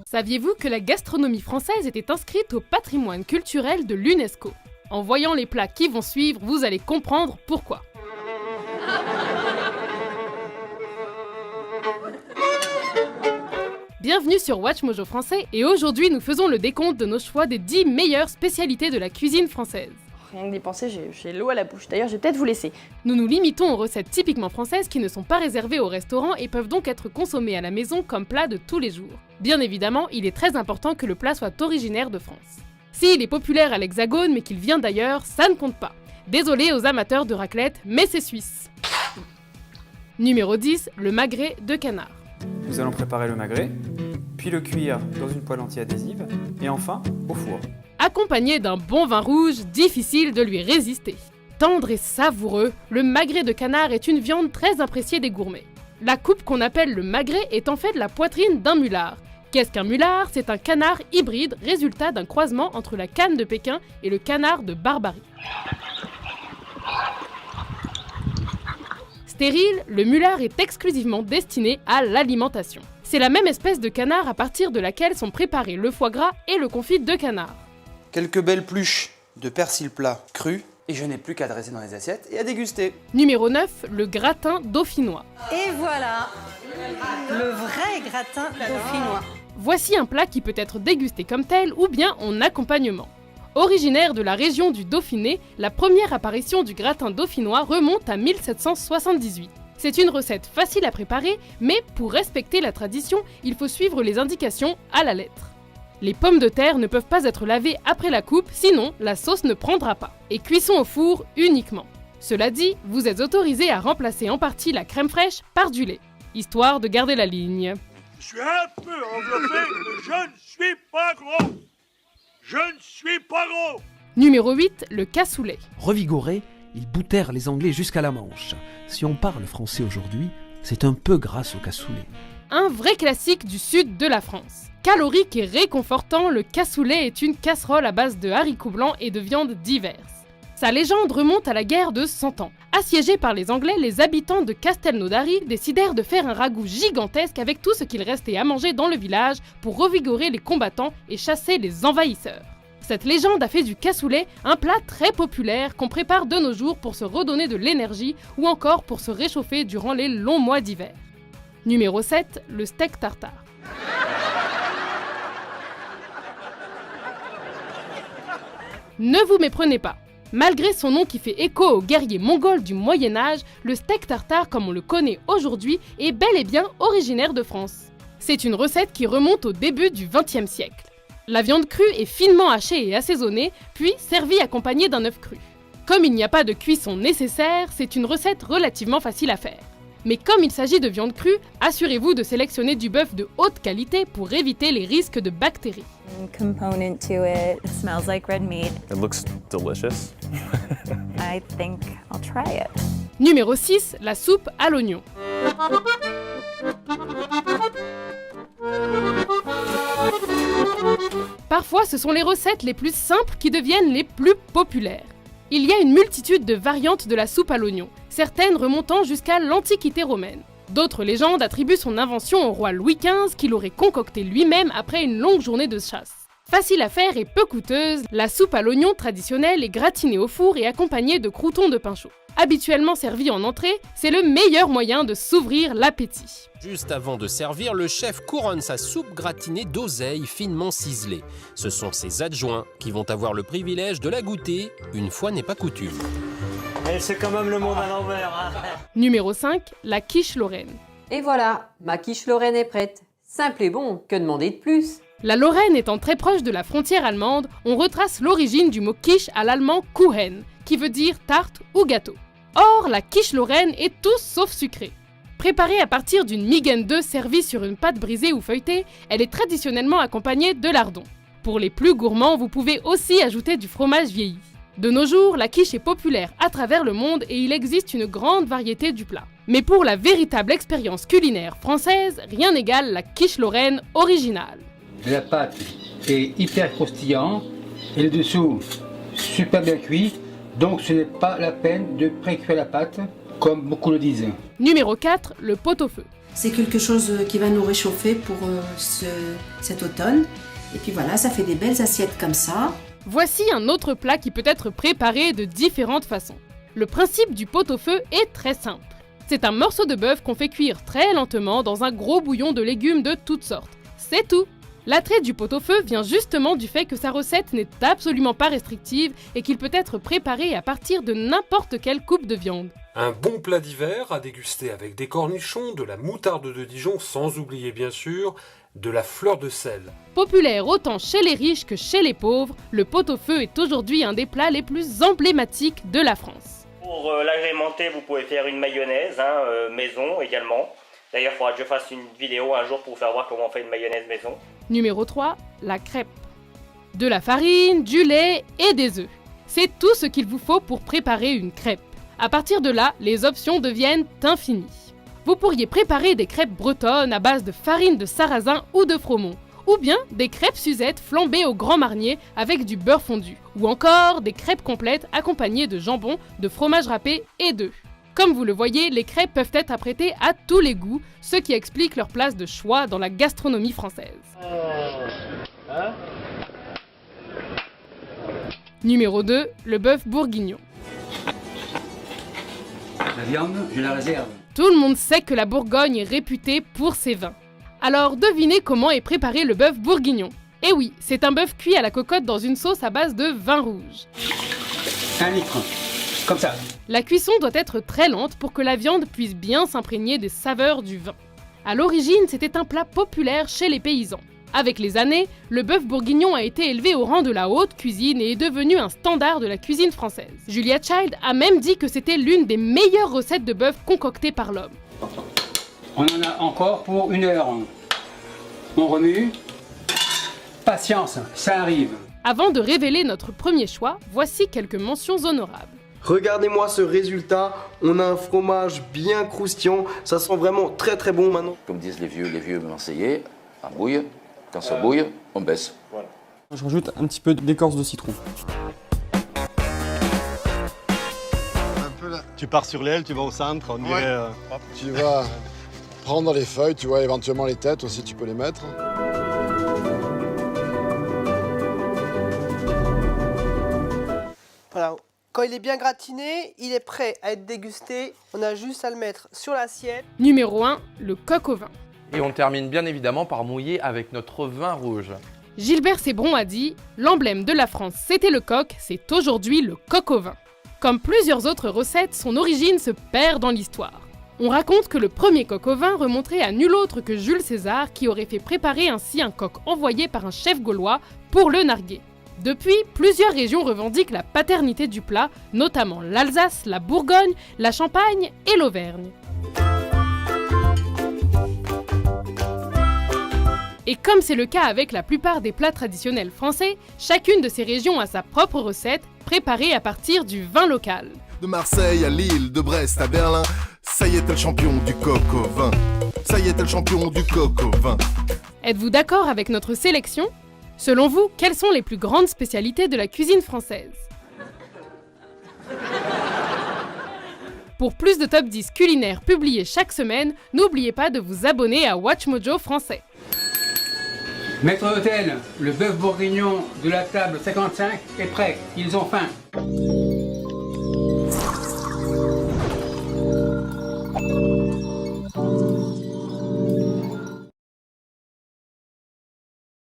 Saviez-vous que la gastronomie française était inscrite au patrimoine culturel de l'UNESCO? En voyant les plats qui vont suivre, vous allez comprendre pourquoi. Bienvenue sur Watch Mojo Français et aujourd'hui nous faisons le décompte de nos choix des 10 meilleures spécialités de la cuisine française. Rien que d'y penser, j'ai l'eau à la bouche. D'ailleurs, je vais peut-être vous laisser. Nous nous limitons aux recettes typiquement françaises qui ne sont pas réservées au restaurant et peuvent donc être consommées à la maison comme plat de tous les jours. Bien évidemment, il est très important que le plat soit originaire de France. S'il est populaire à l'Hexagone mais qu'il vient d'ailleurs, ça ne compte pas. Désolé aux amateurs de raclette, mais c'est suisse. Numéro 10, le magret de canard. Nous allons préparer le magret, puis le cuire dans une poêle anti-adhésive, et enfin au four. Accompagné d'un bon vin rouge, difficile de lui résister. Tendre et savoureux, le magret de canard est une viande très appréciée des gourmets. La coupe qu'on appelle le magret est en fait la poitrine d'un mulard. Qu'est-ce qu'un mulard? C'est un canard hybride, résultat d'un croisement entre la canne de Pékin et le canard de Barbarie. Stérile, le mulard est exclusivement destiné à l'alimentation. C'est la même espèce de canard à partir de laquelle sont préparés le foie gras et le confit de canard. Quelques belles pluches de persil plat cru, et je n'ai plus qu'à dresser dans les assiettes et à déguster. Numéro 9, le gratin dauphinois. Et voilà, le vrai gratin dauphinois. Voici un plat qui peut être dégusté comme tel ou bien en accompagnement. Originaire de la région du Dauphiné, la première apparition du gratin dauphinois remonte à 1778. C'est une recette facile à préparer, mais pour respecter la tradition, il faut suivre les indications à la lettre. Les pommes de terre ne peuvent pas être lavées après la coupe, sinon la sauce ne prendra pas. Et cuisson au four uniquement. Cela dit, vous êtes autorisé à remplacer en partie la crème fraîche par du lait, histoire de garder la ligne. Je suis un peu enveloppé, mais je ne suis pas gros. Je ne suis pas gros. Numéro 8, le cassoulet. Revigorés, ils boutèrent les Anglais jusqu'à la Manche. Si on parle français aujourd'hui, c'est un peu grâce au cassoulet. Un vrai classique du sud de la France. Calorique et réconfortant, le cassoulet est une casserole à base de haricots blancs et de viandes diverses. Sa légende remonte à la guerre de 100 ans. Assiégés par les Anglais, les habitants de Castelnaudary décidèrent de faire un ragoût gigantesque avec tout ce qu'il restait à manger dans le village pour revigorer les combattants et chasser les envahisseurs. Cette légende a fait du cassoulet un plat très populaire qu'on prépare de nos jours pour se redonner de l'énergie ou encore pour se réchauffer durant les longs mois d'hiver. Numéro 7, le steak tartare. Ne vous méprenez pas. Malgré son nom qui fait écho aux guerriers mongols du Moyen-Âge, le steak tartare comme on le connaît aujourd'hui est bel et bien originaire de France. C'est une recette qui remonte au début du XXe siècle. La viande crue est finement hachée et assaisonnée, puis servie accompagnée d'un œuf cru. Comme il n'y a pas de cuisson nécessaire, c'est une recette relativement facile à faire. Mais comme il s'agit de viande crue, assurez-vous de sélectionner du bœuf de haute qualité pour éviter les risques de bactéries. Component to it. It smells like red meat. It looks delicious. I think I'll try it. Numéro 6, la soupe à l'oignon. Parfois, ce sont les recettes les plus simples qui deviennent les plus populaires. Il y a une multitude de variantes de la soupe à l'oignon, certaines remontant jusqu'à l'Antiquité romaine. D'autres légendes attribuent son invention au roi Louis XV qui l'aurait concoctée lui-même après une longue journée de chasse. Facile à faire et peu coûteuse, la soupe à l'oignon traditionnelle est gratinée au four et accompagnée de croûtons de pain chaud. Habituellement servi en entrée, c'est le meilleur moyen de s'ouvrir l'appétit. Juste avant de servir, le chef couronne sa soupe gratinée d'oseille finement ciselée. Ce sont ses adjoints qui vont avoir le privilège de la goûter, une fois n'est pas coutume. C'est quand même le monde à l'envers. Hein. Numéro 5, la quiche lorraine. Et voilà, ma quiche lorraine est prête. Simple et bon, que demander de plus? La Lorraine étant très proche de la frontière allemande, on retrace l'origine du mot quiche à l'allemand Kuchen, qui veut dire tarte ou gâteau. Or, la quiche lorraine est tout sauf sucrée. Préparée à partir d'une migaine d'œuf servie sur une pâte brisée ou feuilletée, elle est traditionnellement accompagnée de lardons. Pour les plus gourmands, vous pouvez aussi ajouter du fromage vieilli. De nos jours, la quiche est populaire à travers le monde et il existe une grande variété du plat. Mais pour la véritable expérience culinaire française, rien n'égale la quiche lorraine originale. La pâte est hyper croustillant et le dessous super bien cuit, donc ce n'est pas la peine de pré-cuire la pâte. comme beaucoup le disent. Numéro 4, le pot-au-feu. C'est quelque chose qui va nous réchauffer pour cet automne. Et puis voilà, ça fait des belles assiettes comme ça. Voici un autre plat qui peut être préparé de différentes façons. Le principe du pot-au-feu est très simple. C'est un morceau de bœuf qu'on fait cuire très lentement dans un gros bouillon de légumes de toutes sortes. C'est tout! L'attrait du pot-au-feu vient justement du fait que sa recette n'est absolument pas restrictive et qu'il peut être préparé à partir de n'importe quelle coupe de viande. Un bon plat d'hiver à déguster avec des cornichons, de la moutarde de Dijon, sans oublier bien sûr de la fleur de sel. Populaire autant chez les riches que chez les pauvres, le pot-au-feu est aujourd'hui un des plats les plus emblématiques de la France. Pour l'agrémenter, vous pouvez faire une mayonnaise, maison également. D'ailleurs, il faudra que je fasse une vidéo un jour pour vous faire voir comment on fait une mayonnaise maison. Numéro 3, la crêpe. De la farine, du lait et des œufs. C'est tout ce qu'il vous faut pour préparer une crêpe. À partir de là, les options deviennent infinies. Vous pourriez préparer des crêpes bretonnes à base de farine de sarrasin ou de froment, ou bien des crêpes Suzette flambées au grand marnier avec du beurre fondu, ou encore des crêpes complètes accompagnées de jambon, de fromage râpé et d'œufs. Comme vous le voyez, les crêpes peuvent être apprêtées à tous les goûts, ce qui explique leur place de choix dans la gastronomie française. Numéro 2, le bœuf bourguignon. La viande, je la réserve. Tout le monde sait que la Bourgogne est réputée pour ses vins. Alors devinez comment est préparé le bœuf bourguignon. Eh oui, c'est un bœuf cuit à la cocotte dans une sauce à base de vin rouge. 1 litre, comme ça. La cuisson doit être très lente pour que la viande puisse bien s'imprégner des saveurs du vin. À l'origine, c'était un plat populaire chez les paysans. Avec les années, le bœuf bourguignon a été élevé au rang de la haute cuisine et est devenu un standard de la cuisine française. Julia Child a même dit que c'était l'une des meilleures recettes de bœuf concoctées par l'homme. On en a encore pour 1 heure. On remue. Patience, ça arrive. Avant de révéler notre premier choix, voici quelques mentions honorables. Regardez-moi ce résultat, on a un fromage bien croustillant, ça sent vraiment très très bon maintenant. Comme disent les vieux Marseillais, à bouille, quand ça bouille, on baisse. Voilà. Je rajoute un petit peu d'écorce de citron. Tu pars sur l'aile, tu vas au centre, on dirait... Tu vas prendre les feuilles, tu vois, éventuellement les têtes aussi, tu peux les mettre. Voilà. Quand il est bien gratiné, il est prêt à être dégusté. On a juste à le mettre sur l'assiette. Numéro 1, le coq au vin. Et on termine bien évidemment par mouiller avec notre vin rouge. Gilbert Sébron a dit « L'emblème de la France, c'était le coq, c'est aujourd'hui le coq au vin ». Comme plusieurs autres recettes, son origine se perd dans l'histoire. On raconte que le premier coq au vin remonterait à nul autre que Jules César qui aurait fait préparer ainsi un coq envoyé par un chef gaulois pour le narguer. Depuis, plusieurs régions revendiquent la paternité du plat, notamment l'Alsace, la Bourgogne, la Champagne et l'Auvergne. Et comme c'est le cas avec la plupart des plats traditionnels français, chacune de ces régions a sa propre recette, préparée à partir du vin local. De Marseille à Lille, de Brest à Berlin, ça y est, t'es le champion du coq au vin. Ça y est, t'es le champion du coq au vin. Êtes-vous d'accord avec notre sélection ? Selon vous, quelles sont les plus grandes spécialités de la cuisine française ? Pour plus de top 10 culinaires publiés chaque semaine, n'oubliez pas de vous abonner à WatchMojo français. Maître d'hôtel, le bœuf bourguignon de la table 55 est prêt. Ils ont faim.